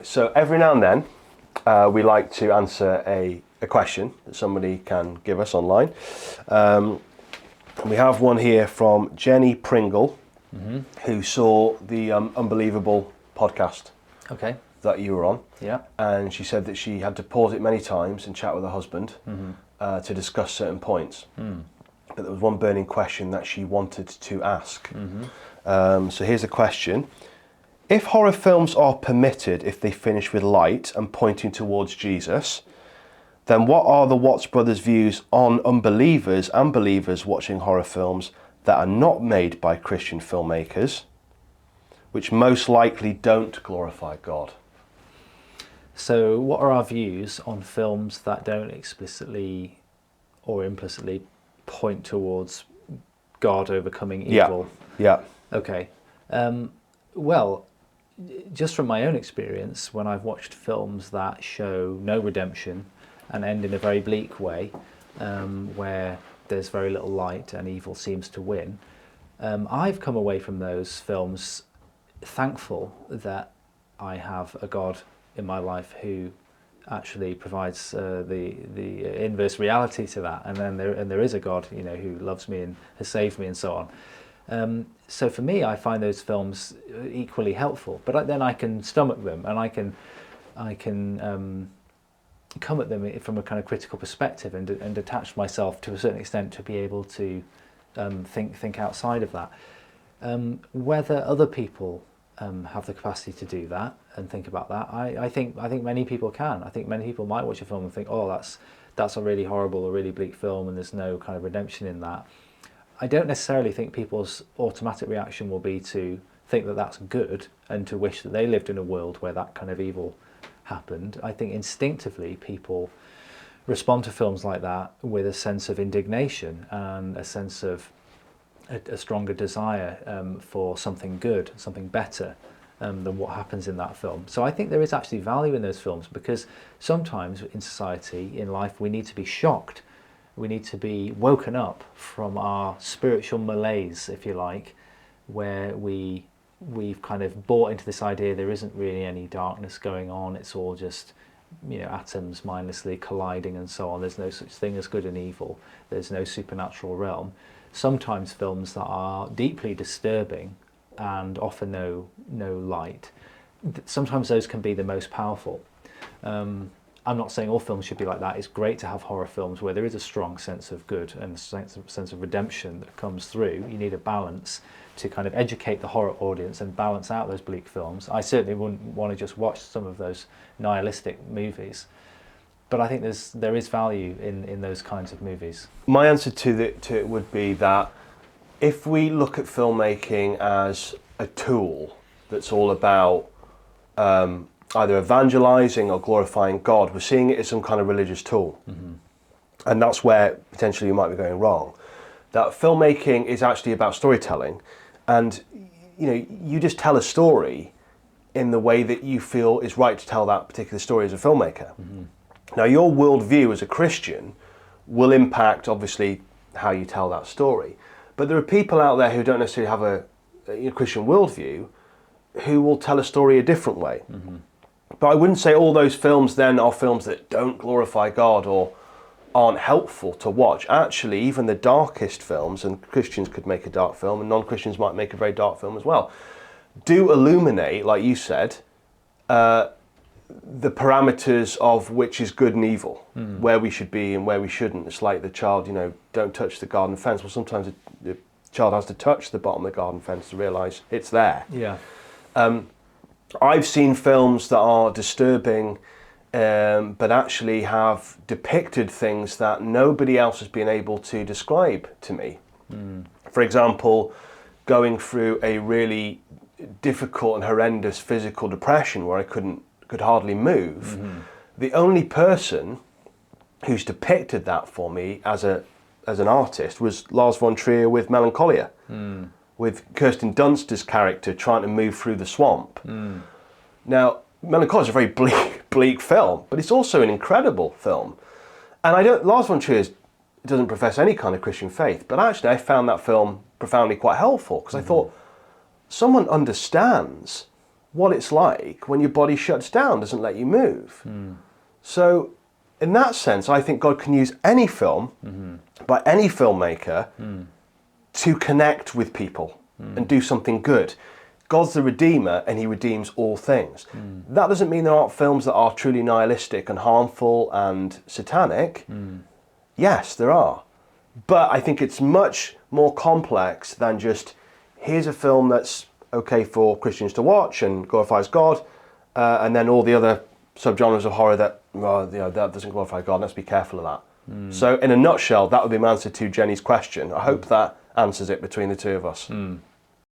So every now and then, we like to answer a question that somebody can give us online. We have one here from Jenny Pringle, who saw the Unbelievable podcast that you were on. Yeah. And she said that she had to pause it many times and chat with her husband to discuss certain points. But there was one burning question that she wanted to ask. So here's the question. If horror films are permitted if they finish with light and pointing towards Jesus, then what are the Watts brothers' views on unbelievers and believers watching horror films that are not made by Christian filmmakers, which most likely don't glorify God? So what are our views on films that don't explicitly or implicitly point towards God overcoming evil? Yeah. Okay. Well, just from my own experience, when I've watched films that show no redemption and end in a very bleak way, where there's very little light and evil seems to win, I've come away from those films thankful that I have a God in my life who actually provides the inverse reality to that, and there is a God, who loves me and has saved me and so on. So for me, I find those films equally helpful, but then I can stomach them, and I can come at them from a kind of critical perspective and detach myself to a certain extent to be able to think outside of that. Whether other people have the capacity to do that and think about that, I think many people can. I think many people might watch a film and think, oh, that's a really horrible or really bleak film, and there's no kind of redemption in that. I don't necessarily think people's automatic reaction will be to think that that's good and to wish that they lived in a world where that kind of evil happened. I think instinctively people respond to films like that with a sense of indignation and a sense of a stronger desire for something good, something better than what happens in that film. So I think there is actually value in those films, because sometimes in society, in life, we need to be shocked. We need to be woken up from our spiritual malaise, if you like, where we've kind of bought into this idea there isn't really any darkness going on. It's all just, atoms mindlessly colliding and so on. There's no such thing as good and evil. There's no supernatural realm. Sometimes films that are deeply disturbing and offer no light, sometimes those can be the most powerful. I'm not saying all films should be like that. It's great to have horror films where there is a strong sense of good and a sense of redemption that comes through. You need a balance to kind of educate the horror audience and balance out those bleak films. I certainly wouldn't want to just watch some of those nihilistic movies, but I think there is value in those kinds of movies. My answer to it would be that if we look at filmmaking as a tool that's all about either evangelizing or glorifying God, we're seeing it as some kind of religious tool. And that's where potentially you might be going wrong. That filmmaking is actually about storytelling, and you just tell a story in the way that you feel is right to tell that particular story as a filmmaker. Now, your worldview as a Christian will impact, obviously, how you tell that story. But there are people out there who don't necessarily have a Christian worldview who will tell a story a different way. But I wouldn't say all those films then are films that don't glorify God or aren't helpful to watch. Actually, even the darkest films, and Christians could make a dark film and non-Christians might make a very dark film as well, do illuminate, like you said, the parameters of which is good and evil, where we should be and where we shouldn't. It's like the child, don't touch the garden fence. Well, sometimes the child has to touch the bottom of the garden fence to realise it's there. Yeah. I've seen films that are disturbing, but actually have depicted things that nobody else has been able to describe to me. For example, going through a really difficult and horrendous physical depression where I could hardly move. The only person who's depicted that for me as an artist was Lars von Trier with Melancholia. With Kirsten Dunst's character trying to move through the swamp. Now, Melancholia is a very bleak film, but it's also an incredible film. And Lars von Trier doesn't profess any kind of Christian faith, but actually I found that film profoundly quite helpful, because I thought someone understands what it's like when your body shuts down, doesn't let you move. So in that sense, I think God can use any film by any filmmaker to connect with people and do something good. God's the Redeemer and he redeems all things. That doesn't mean there aren't films that are truly nihilistic and harmful and satanic. Yes, there are. But I think it's much more complex than just, here's a film that's okay for Christians to watch and glorifies God, and then all the other subgenres of horror that, well, you know, that doesn't glorify God. Let's be careful of that. So in a nutshell, that would be my answer to Jenny's question. I hope that answers it between the two of us.